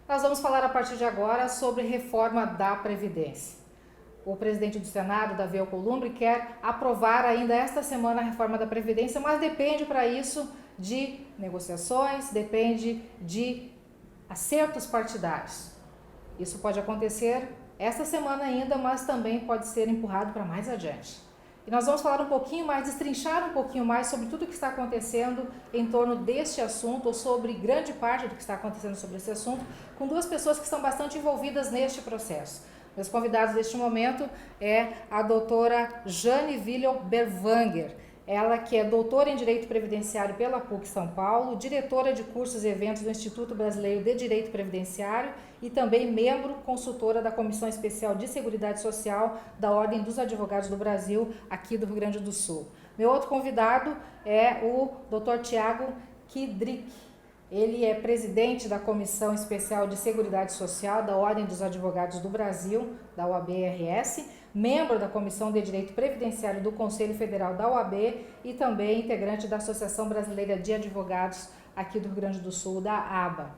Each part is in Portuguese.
Nós vamos falar a partir de agora sobre reforma da Previdência. O presidente do Senado, Davi Alcolumbre, quer aprovar ainda esta semana a reforma da Previdência, mas depende para isso de negociações, depende de acertos partidários. Isso pode acontecer esta semana ainda, mas também pode ser empurrado para mais adiante. E nós vamos falar um pouquinho mais, destrinchar um pouquinho mais sobre tudo o que está acontecendo em torno deste assunto, ou sobre grande parte do que está acontecendo sobre esse assunto, com duas pessoas que estão bastante envolvidas neste processo. Meus convidados deste momento é a doutora Jane Willel Berwanger, ela que é doutora em Direito Previdenciário pela PUC São Paulo, diretora de cursos e eventos do Instituto Brasileiro de Direito Previdenciário e também membro consultora da Comissão Especial de Seguridade Social da Ordem dos Advogados do Brasil, aqui do Rio Grande do Sul. Meu outro convidado é o Dr. Tiago Kidrick. Ele é presidente da Comissão Especial de Seguridade Social da Ordem dos Advogados do Brasil, da OAB-RS, membro da Comissão de Direito Previdenciário do Conselho Federal da OAB e também integrante da Associação Brasileira de Advogados aqui do Rio Grande do Sul, da ABA.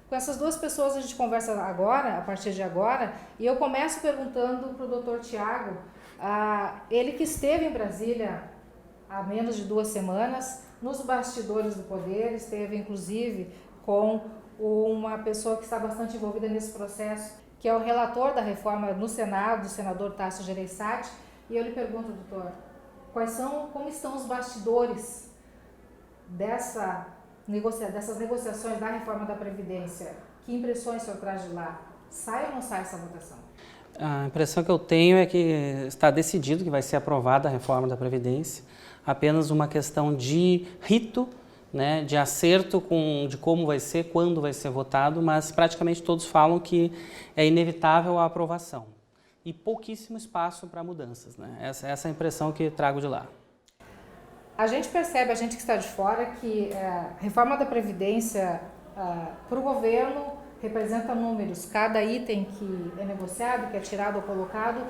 Com essas duas pessoas a gente conversa agora, a partir de agora, e eu começo perguntando para o Dr. Tiago, ele que esteve em Brasília há menos de 2 semanas, nos bastidores do poder, esteve inclusive com uma pessoa que está bastante envolvida nesse processo, que é o relator da reforma no Senado, o senador Tasso Gereissati, e eu lhe pergunto, doutor, como estão os bastidores dessas negociações da reforma da Previdência? Que impressões o senhor traz de lá? Sai ou não sai essa votação? A impressão que eu tenho é que está decidido que vai ser aprovada a reforma da Previdência, apenas uma questão de rito, né, de acerto de como vai ser, quando vai ser votado, mas praticamente todos falam que é inevitável a aprovação e pouquíssimo espaço para mudanças, né? Essa é a impressão que trago de lá. A gente percebe, a gente que está de fora, que a reforma da Previdência para o governo representa números. Cada item que é negociado, que é tirado ou colocado,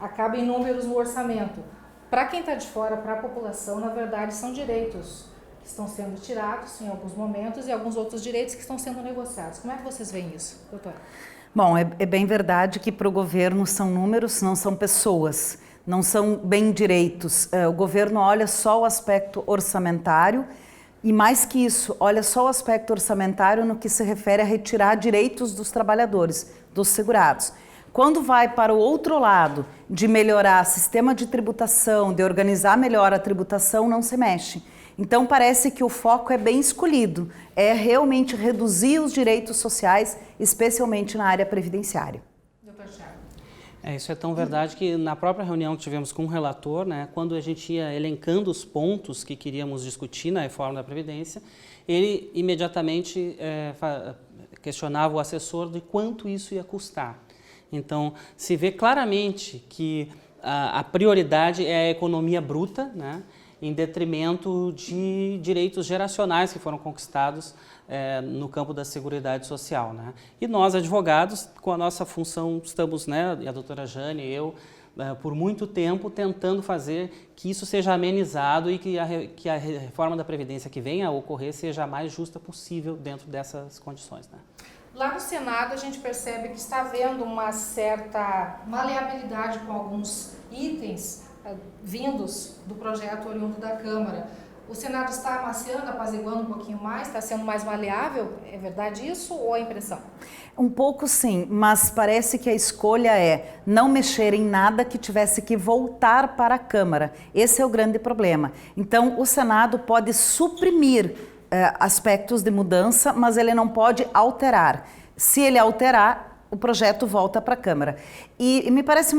acaba em números no orçamento. Para quem está de fora, para a população, na verdade, são direitos que estão sendo tirados em alguns momentos e alguns outros direitos que estão sendo negociados. Como é que vocês veem isso, doutora? Bom, é bem verdade que para o governo são números, não são pessoas, não são bem direitos. O governo olha só o aspecto orçamentário e, mais que isso, olha só o aspecto orçamentário no que se refere a retirar direitos dos trabalhadores, dos segurados. Quando vai para o outro lado, de melhorar o sistema de tributação, de organizar melhor a tributação, não se mexe. Então parece que o foco é bem escolhido, é realmente reduzir os direitos sociais, especialmente na área previdenciária. Doutor Thiago. Isso é tão verdade que na própria reunião que tivemos com o relator, né, quando a gente ia elencando os pontos que queríamos discutir na reforma da Previdência, ele imediatamente questionava o assessor de quanto isso ia custar. Então, se vê claramente que a prioridade é a economia bruta, né, em detrimento de direitos geracionais que foram conquistados no campo da Seguridade Social, né? E nós, advogados, com a nossa função, estamos, né, e a doutora Jane e eu, por muito tempo, tentando fazer que isso seja amenizado e que a reforma da Previdência que venha a ocorrer seja a mais justa possível dentro dessas condições, né? Lá no Senado a gente percebe que está havendo uma certa maleabilidade com alguns itens vindos do projeto oriundo da Câmara. O Senado está amaciando, apaziguando um pouquinho mais, está sendo mais maleável? É verdade isso ou é impressão? Um pouco sim, mas parece que a escolha é não mexer em nada que tivesse que voltar para a Câmara. Esse é o grande problema. Então o Senado pode suprimir aspectos de mudança, mas ele não pode alterar. Se ele alterar, o projeto volta para a Câmara. E me parece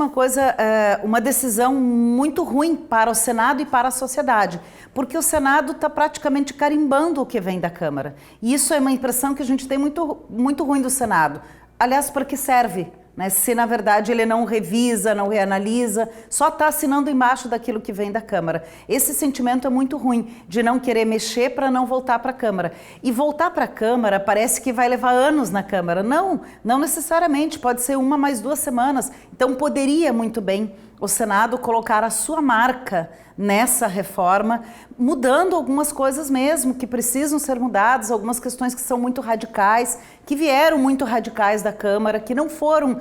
uma decisão muito ruim para o Senado e para a sociedade, porque o Senado está praticamente carimbando o que vem da Câmara. E isso é uma impressão que a gente tem muito, muito ruim do Senado. Aliás, para que serve? Né? Se na verdade ele não revisa, não reanalisa, só está assinando embaixo daquilo que vem da Câmara. Esse sentimento é muito ruim, de não querer mexer para não voltar para a Câmara. E voltar para a Câmara parece que vai levar anos na Câmara. Não necessariamente, pode ser 1 mais 2 semanas. Então poderia muito bem o Senado colocar a sua marca nessa reforma, mudando algumas coisas mesmo que precisam ser mudadas, algumas questões que são muito radicais, que vieram muito radicais da Câmara, que não foram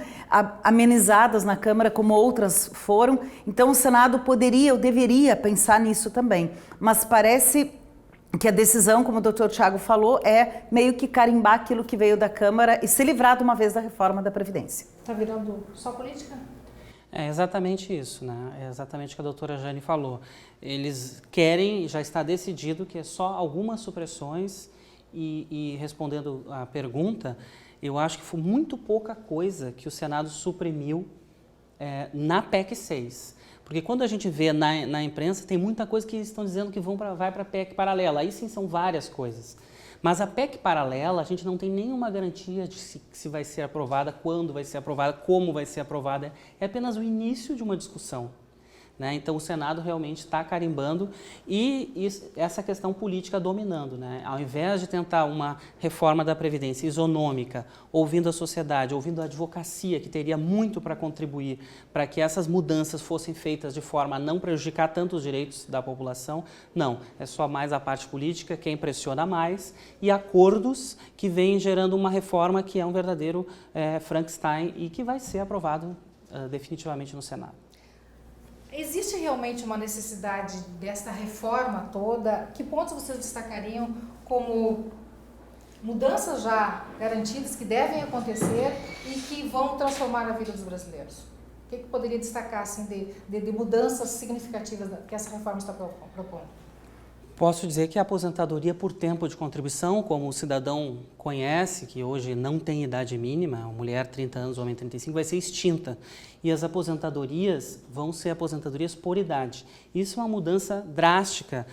amenizadas na Câmara como outras foram. Então o Senado poderia ou deveria pensar nisso também. Mas parece que a decisão, como o Dr. Tiago falou, é meio que carimbar aquilo que veio da Câmara e se livrar de uma vez da reforma da Previdência. Está virando só política? É exatamente isso, né? É exatamente o que a doutora Jane falou. Eles querem, já está decidido que é só algumas supressões e respondendo à pergunta, eu acho que foi muito pouca coisa que o Senado suprimiu na PEC 6. Porque quando a gente vê na imprensa, tem muita coisa que estão dizendo que vai para a PEC paralela. Aí sim são várias coisas. Mas a PEC paralela, a gente não tem nenhuma garantia de se vai ser aprovada, quando vai ser aprovada, como vai ser aprovada. É apenas o início de uma discussão, né? Então o Senado realmente está carimbando e essa questão política dominando, né? Ao invés de tentar uma reforma da Previdência isonômica, ouvindo a sociedade, ouvindo a advocacia, que teria muito para contribuir para que essas mudanças fossem feitas de forma a não prejudicar tanto os direitos da população, não, é só mais a parte política, quem pressiona mais, e acordos que vêm gerando uma reforma que é um verdadeiro Frankenstein e que vai ser aprovado definitivamente no Senado. Existe realmente uma necessidade desta reforma toda? Que pontos vocês destacariam como mudanças já garantidas que devem acontecer e que vão transformar a vida dos brasileiros? O que poderia destacar assim, de mudanças significativas que essa reforma está propondo? Posso dizer que a aposentadoria por tempo de contribuição, como o cidadão conhece, que hoje não tem idade mínima, mulher 30 anos, homem 35, vai ser extinta. E as aposentadorias vão ser aposentadorias por idade. Isso é uma mudança drástica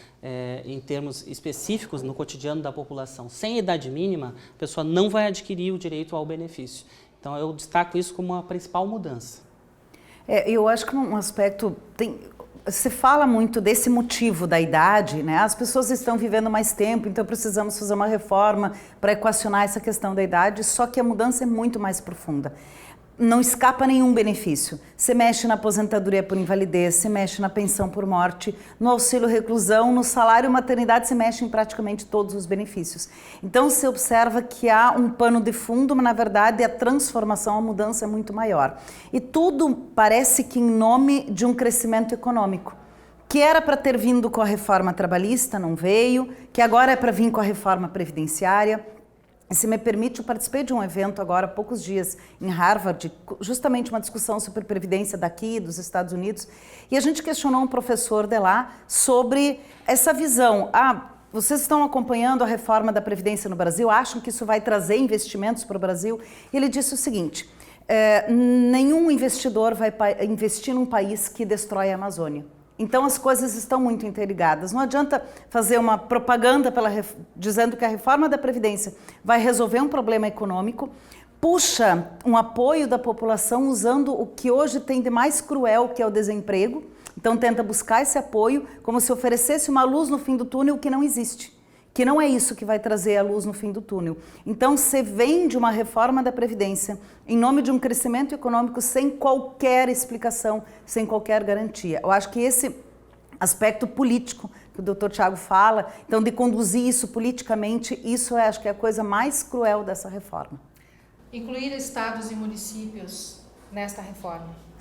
em termos específicos no cotidiano da população. Sem idade mínima, a pessoa não vai adquirir o direito ao benefício. Então eu destaco isso como a principal mudança. Eu acho que um aspecto se fala muito desse motivo da idade, né? As pessoas estão vivendo mais tempo, então precisamos fazer uma reforma para equacionar essa questão da idade, só que a mudança é muito mais profunda. Não escapa nenhum benefício. Você mexe na aposentadoria por invalidez, você mexe na pensão por morte, no auxílio reclusão, no salário maternidade, você mexe em praticamente todos os benefícios. Então você observa que há um pano de fundo, mas na verdade a transformação, a mudança é muito maior. E tudo parece que em nome de um crescimento econômico, que era para ter vindo com a reforma trabalhista, não veio, que agora é para vir com a reforma previdenciária. Se me permite, eu participei de um evento agora há poucos dias em Harvard, justamente uma discussão sobre previdência daqui, dos Estados Unidos, e a gente questionou um professor de lá sobre essa visão. Vocês estão acompanhando a reforma da Previdência no Brasil? Acham que isso vai trazer investimentos para o Brasil? E ele disse o seguinte, nenhum investidor vai investir num país que destrói a Amazônia. Então as coisas estão muito interligadas. Não adianta fazer uma propaganda dizendo que a reforma da Previdência vai resolver um problema econômico, puxa um apoio da população usando o que hoje tem de mais cruel, que é o desemprego. Então tenta buscar esse apoio como se oferecesse uma luz no fim do túnel que não existe. Que não é isso que vai trazer a luz no fim do túnel. Então você vende uma reforma da Previdência em nome de um crescimento econômico sem qualquer explicação, sem qualquer garantia. Eu acho que esse aspecto político que o Dr. Tiago fala, então de conduzir isso politicamente, isso acho que é a coisa mais cruel dessa reforma. Incluir estados e municípios nesta reforma?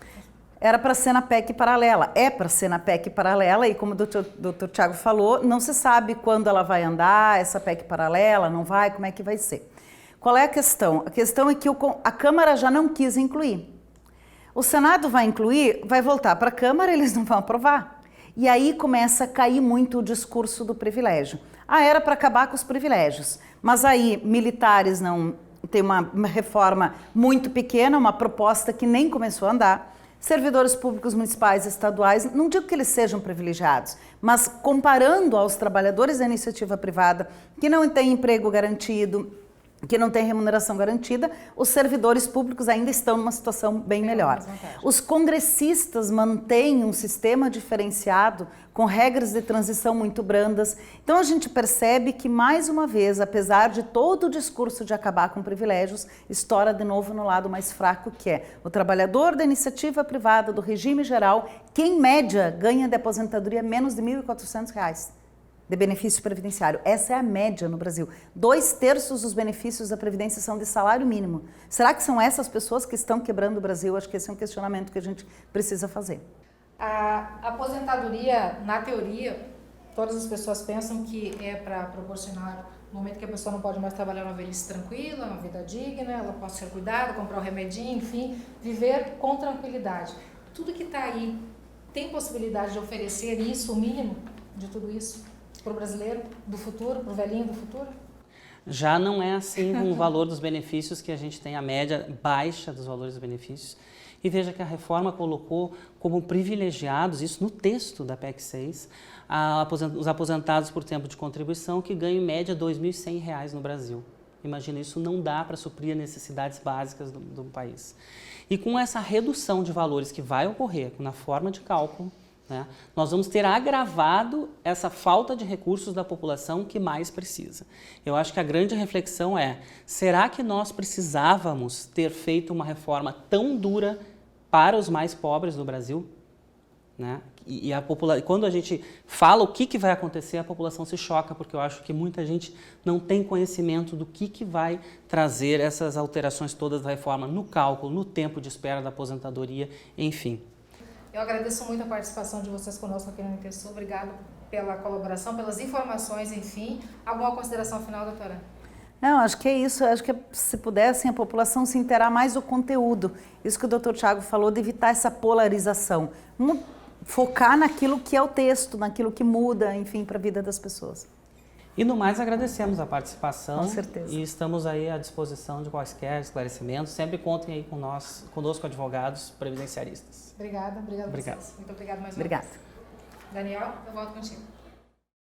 Era para ser na PEC paralela, é para ser na PEC paralela e como o Dr. Tiago falou, não se sabe quando ela vai andar, essa PEC paralela, não vai, como é que vai ser. Qual é a questão? A questão é que a Câmara já não quis incluir. O Senado vai incluir, vai voltar para a Câmara, eles não vão aprovar. E aí começa a cair muito o discurso do privilégio. Era para acabar com os privilégios, mas aí militares não tem uma reforma muito pequena, uma proposta que nem começou a andar. Servidores públicos municipais e estaduais, não digo que eles sejam privilegiados, mas comparando aos trabalhadores da iniciativa privada, que não têm emprego garantido, que não tem remuneração garantida, os servidores públicos ainda estão numa situação bem melhor. Os congressistas mantêm um sistema diferenciado com regras de transição muito brandas. Então a gente percebe que, mais uma vez, apesar de todo o discurso de acabar com privilégios, estoura de novo no lado mais fraco, que é o trabalhador da iniciativa privada, do regime geral, que em média ganha de aposentadoria menos de R$ 1.400 de benefício previdenciário. Essa é a média no Brasil. 2/3 dos benefícios da Previdência são de salário mínimo. Será que são essas pessoas que estão quebrando o Brasil? Acho que esse é um questionamento que a gente precisa fazer. A aposentadoria, na teoria, todas as pessoas pensam que é para proporcionar o momento que a pessoa não pode mais trabalhar uma velhice tranquila, uma vida digna, ela possa ser cuidada, comprar um remedinho, enfim, viver com tranquilidade. Tudo que está aí tem possibilidade de oferecer isso, o mínimo de tudo isso? Para o brasileiro do futuro, para o velhinho do futuro? Já não é assim com o valor dos benefícios que a gente tem, a média baixa dos valores dos benefícios. E veja que a reforma colocou como privilegiados, isso no texto da PEC 6, os aposentados por tempo de contribuição que ganham em média R$ 2.100 no Brasil. Imagina, isso não dá para suprir as necessidades básicas do país. E com essa redução de valores que vai ocorrer na forma de cálculo, né, nós vamos ter agravado essa falta de recursos da população que mais precisa. Eu acho que a grande reflexão é, será que nós precisávamos ter feito uma reforma tão dura para os mais pobres do Brasil? Né? E quando a gente fala o que vai acontecer, a população se choca, porque eu acho que muita gente não tem conhecimento do que vai trazer essas alterações todas da reforma no cálculo, no tempo de espera da aposentadoria, enfim. Eu agradeço muito a participação de vocês conosco aqui no NTSU. Obrigado pela colaboração, pelas informações, enfim. Alguma consideração final, doutora? Não, acho que é isso. Acho que se pudesse a população se inteirar mais do conteúdo. Isso que o doutor Thiago falou, de evitar essa polarização. Vamos focar naquilo que é o texto, naquilo que muda, enfim, para a vida das pessoas. E no mais, agradecemos a participação. Com certeza. E estamos aí à disposição de quaisquer esclarecimentos. Sempre contem aí conosco, advogados previdenciaristas. Obrigada. Obrigado. Vocês. Muito obrigado mais uma vez. Obrigada. Daniel, eu volto contigo.